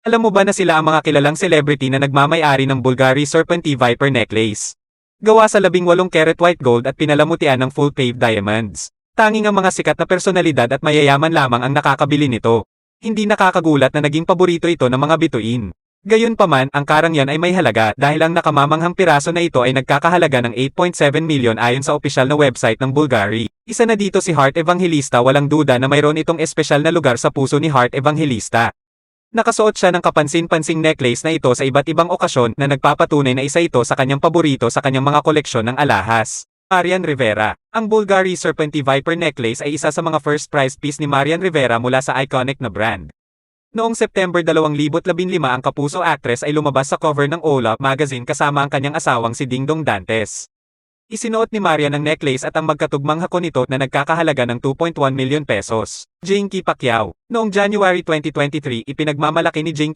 Alam mo ba na sila ang mga kilalang celebrity na nagmamay-ari ng Bulgari Serpenti Viper Necklace? Gawa sa 18 karat white gold at pinalamutian ng full-paved diamonds. Tanging ang mga sikat na personalidad at mayayaman lamang ang nakakabili nito. Hindi nakakagulat na naging paborito ito ng mga bituin. Gayunpaman, ang karang yan ay may halaga dahil ang nakamamanghang piraso na ito ay nagkakahalaga ng 8.7 million ayon sa opisyal na website ng Bulgari. Isa na dito si Heart Evangelista, walang duda na mayroon itong espesyal na lugar sa puso ni Heart Evangelista. Nakasuot siya ng kapansin-pansing necklace na ito sa iba't ibang okasyon na nagpapatunay na isa ito sa kanyang paborito sa kanyang mga koleksyon ng alahas. Marian Rivera. Ang Bulgari Serpenti Viper Necklace ay isa sa mga first prize piece ni Marian Rivera mula sa iconic na brand. Noong September 2015 ang kapuso actress ay lumabas sa cover ng Hola magazine kasama ang kanyang asawang si Dingdong Dantes. Isinuot ni Marian ang necklace at ang magkatugmang hakon nito na nagkakahalaga ng 2.1 million pesos. Jinky Pacquiao. Noong January 2023 ipinagmamalaki ni Jinky